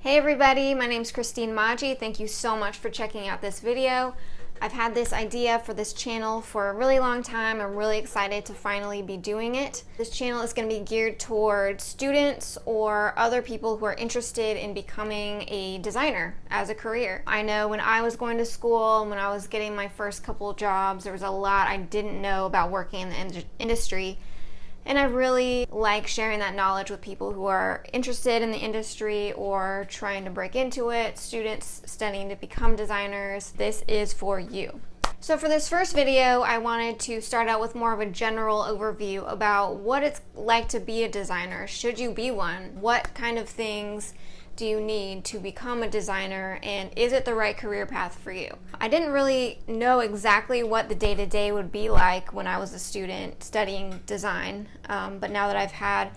Hey everybody, my name's Christine Maggi. Thank you so much for checking out this video. I've had this idea for this channel for a really long time. I'm really excited to finally be doing it. This channel is going to be geared toward students or other people who are interested in becoming a designer as a career. I know when I was going to school and when I was getting my first couple of jobs, there was a lot I didn't know about working in the industry. And I really like sharing that knowledge with people who are interested in the industry or trying to break into it, students studying to become designers. This is for you. So for this first video, I wanted to start out with more of a general overview about what it's like to be a designer. Should you be one? What kind of things do you need to become a designer, and is it the right career path for you? I didn't really know exactly what the day-to-day would be like when I was a student studying design, but now that I've had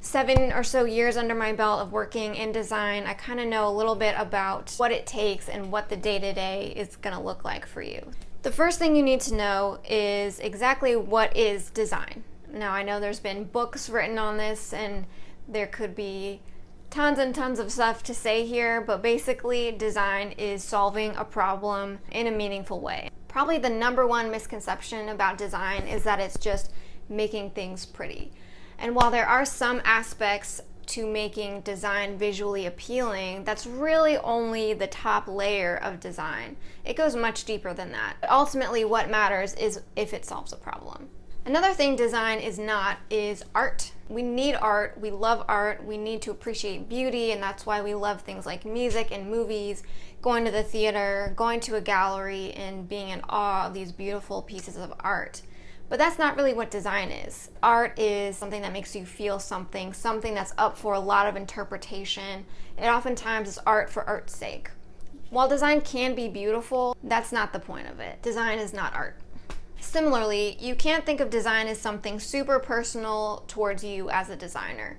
7 or so years under my belt of working in design, I kind of know a little bit about what it takes and what the day-to-day is going to look like for you. The first thing you need to know is exactly what is design. Now, I know there's been books written on this, and there could be tons and tons of stuff to say here, but basically design is solving a problem in a meaningful way. Probably the number one misconception about design is that it's just making things pretty. And while there are some aspects to making design visually appealing, that's really only the top layer of design. It goes much deeper than that. But ultimately, what matters is if it solves a problem. Another thing design is not is art. We need art, we love art, we need to appreciate beauty, and that's why we love things like music and movies, going to the theater, going to a gallery, and being in awe of these beautiful pieces of art. But that's not really what design is. Art is something that makes you feel something that's up for a lot of interpretation. It oftentimes is art for art's sake. While design can be beautiful, that's not the point of it. Design is not art. Similarly, you can't think of design as something super personal towards you as a designer.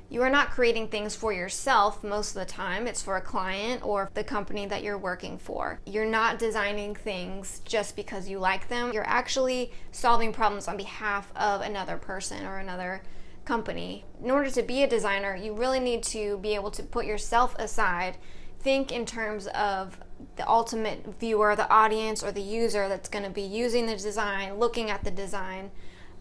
You are not creating things for yourself most of the time. It's for a client or the company that you're working for. You're not designing things just because you like them. You're actually solving problems on behalf of another person or another company. In order to be a designer, you really need to be able to put yourself aside, think in terms of the ultimate viewer, the audience, or the user that's going to be using the design, looking at the design,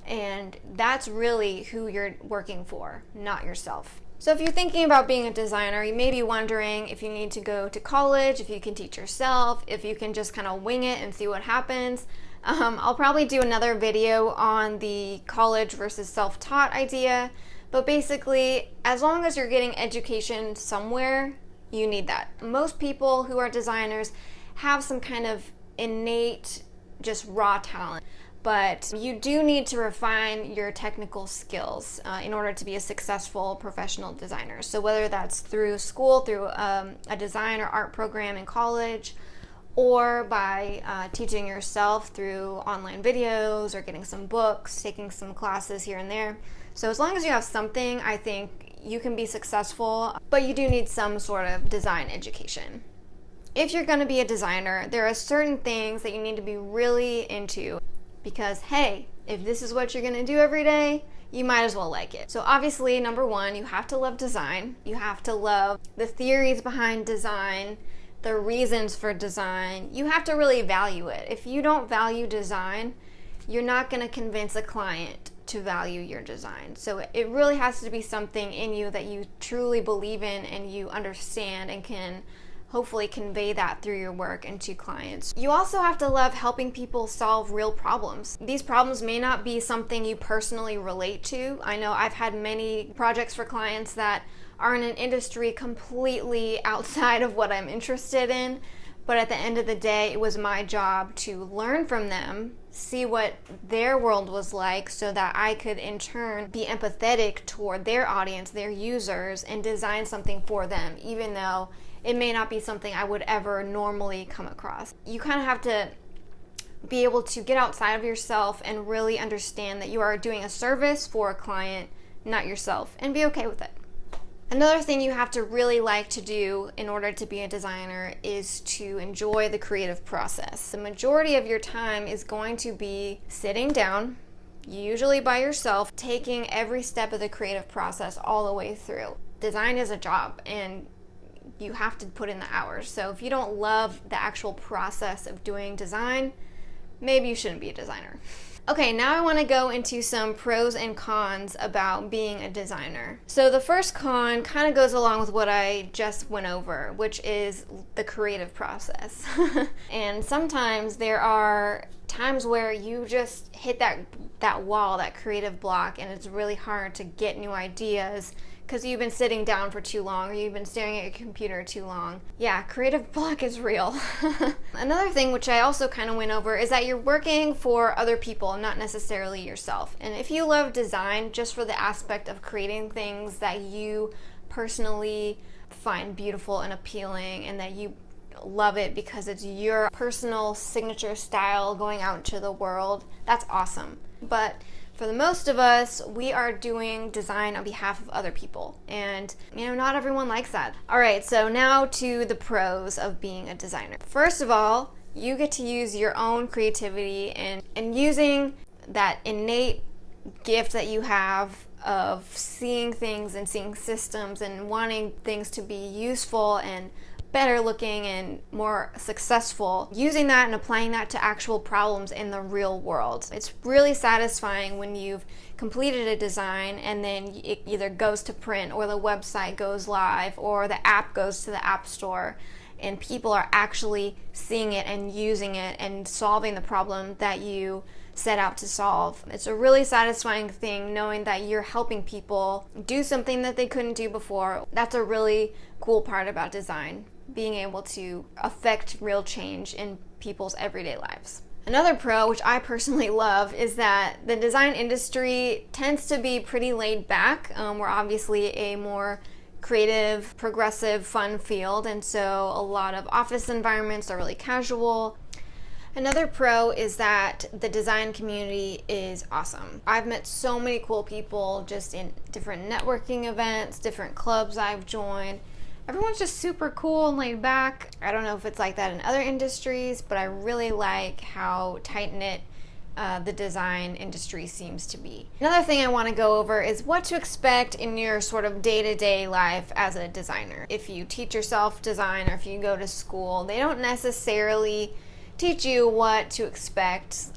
and that's really who you're working for, not yourself. So if you're thinking about being a designer, you may be wondering if you need to go to college, if you can teach yourself, if you can just kind of wing it and see what happens. I'll probably do another video on the college versus self-taught idea, but basically, as long as you're getting education somewhere, you need that. Most people who are designers have some kind of innate, just raw talent, but you do need to refine your technical skills in order to be a successful professional designer. So whether that's through school, through a design or art program in college, or by teaching yourself through online videos or getting some books, taking some classes here and there. So as long as you have something, I think you can be successful, but you do need some sort of design education. If you're going to be a designer, there are certain things that you need to be really into because, hey, if this is what you're going to do every day, you might as well like it. So obviously, number one, you have to love design. You have to love the theories behind design, the reasons for design. You have to really value it. If you don't value design, you're not going to convince a client to value your design. So it really has to be something in you that you truly believe in and you understand and can hopefully convey that through your work and to clients. You also have to love helping people solve real problems. These problems may not be something you personally relate to. I know I've had many projects for clients that are in an industry completely outside of what I'm interested in, but at the end of the day, it was my job to learn from them, see what their world was like so that I could in turn be empathetic toward their audience, their users, and design something for them, even though it may not be something I would ever normally come across. You kind of have to be able to get outside of yourself and really understand that you are doing a service for a client, not yourself, and be okay with it. Another thing you have to really like to do in order to be a designer is to enjoy the creative process. The majority of your time is going to be sitting down, usually by yourself, taking every step of the creative process all the way through. Design is a job, and you have to put in the hours. So if you don't love the actual process of doing design, maybe you shouldn't be a designer. Okay, now I want to go into some pros and cons about being a designer. So the first con kind of goes along with what I just went over, which is the creative process. And sometimes there are times where you just hit that wall, that creative block, and it's really hard to get new ideas because you've been sitting down for too long or you've been staring at your computer too long. Yeah, creative block is real. Another thing which I also kind of went over is that you're working for other people, not necessarily yourself. And if you love design just for the aspect of creating things that you personally find beautiful and appealing and that you love it because it's your personal signature style going out into the world, that's awesome. But for the most of us, we are doing design on behalf of other people. And, not everyone likes that. All right, so now to the pros of being a designer. First of all, you get to use your own creativity and using that innate gift that you have of seeing things and seeing systems and wanting things to be useful and better looking and more successful, using that and applying that to actual problems in the real world. It's really satisfying when you've completed a design and then it either goes to print or the website goes live or the app goes to the app store and people are actually seeing it and using it and solving the problem that you set out to solve. It's a really satisfying thing knowing that you're helping people do something that they couldn't do before. That's a really cool part about design, being able to affect real change in people's everyday lives. Another pro, which I personally love, is that the design industry tends to be pretty laid back. We're obviously a more creative, progressive, fun field, and so a lot of office environments are really casual. Another pro is that the design community is awesome. I've met so many cool people just in different networking events, different clubs I've joined. Everyone's just super cool and laid back. I don't know if it's like that in other industries, but I really like how tight-knit the design industry seems to be. Another thing I want to go over is what to expect in your sort of day-to-day life as a designer. If you teach yourself design or if you go to school, they don't necessarily teach you what to expect,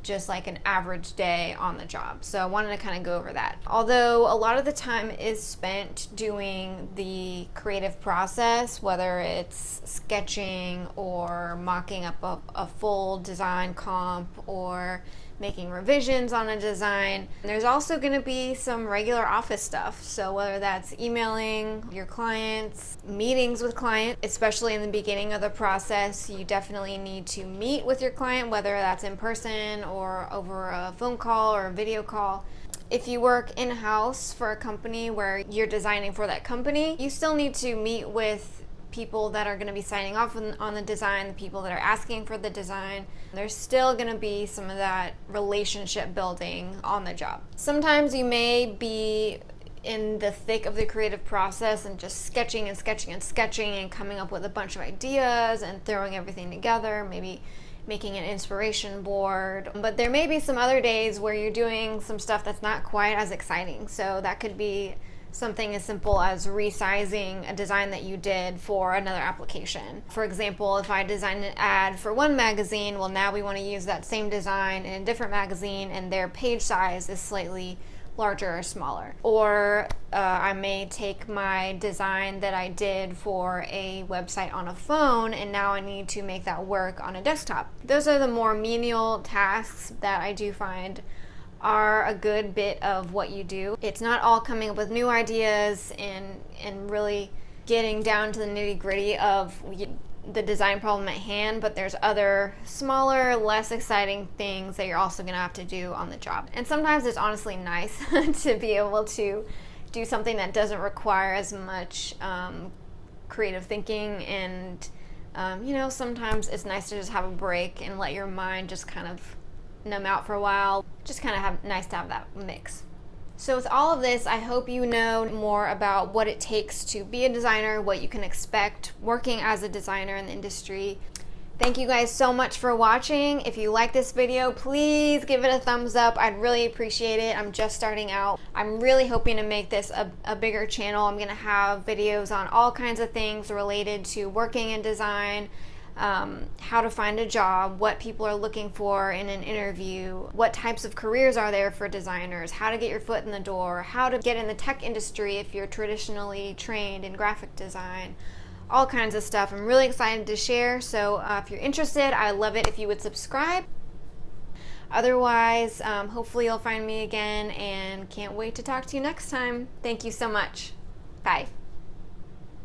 just like an average day on the job. So I wanted to kind of go over that. Although a lot of the time is spent doing the creative process, whether it's sketching or mocking up a full design comp or making revisions on a design. There's also going to be some regular office stuff. So whether that's emailing your clients, meetings with clients, especially in the beginning of the process, you definitely need to meet with your client, whether that's in person or over a phone call or a video call. If you work in-house for a company where you're designing for that company, you still need to meet with people that are going to be signing off on the design, the people that are asking for the design. There's still going to be some of that relationship building on the job. Sometimes you may be in the thick of the creative process and just sketching and sketching and sketching and coming up with a bunch of ideas and throwing everything together, maybe making an inspiration board. But there may be some other days where you're doing some stuff that's not quite as exciting. So that could be something as simple as resizing a design that you did for another application. For example, if I designed an ad for one magazine, well, now we want to use that same design in a different magazine and their page size is slightly larger or smaller. Or I may take my design that I did for a website on a phone and now I need to make that work on a desktop. Those are the more menial tasks that I do find are a good bit of what you do. It's not all coming up with new ideas and really getting down to the nitty-gritty of the design problem at hand, but there's other smaller, less exciting things that you're also going to have to do on the job. And sometimes it's honestly nice to be able to do something that doesn't require as much creative thinking and sometimes it's nice to just have a break and let your mind just kind of numb out for a while. Just kind of nice to have that mix. So with all of this, I hope you know more about what it takes to be a designer, what you can expect working as a designer in the industry. Thank you guys so much for watching. If you like this video, please give it a thumbs up. I'd really appreciate it. I'm just starting out. I'm really hoping to make this a bigger channel. I'm gonna have videos on all kinds of things related to working in design, how to find a job, what people are looking for in an interview, what types of careers are there for designers, how to get your foot in the door, how to get in the tech industry if you're traditionally trained in graphic design. All kinds of stuff. I'm really excited to share, so if you're interested, I'd love it if you would subscribe. Otherwise, hopefully you'll find me again, and can't wait to talk to you next time. Thank you so much. Bye.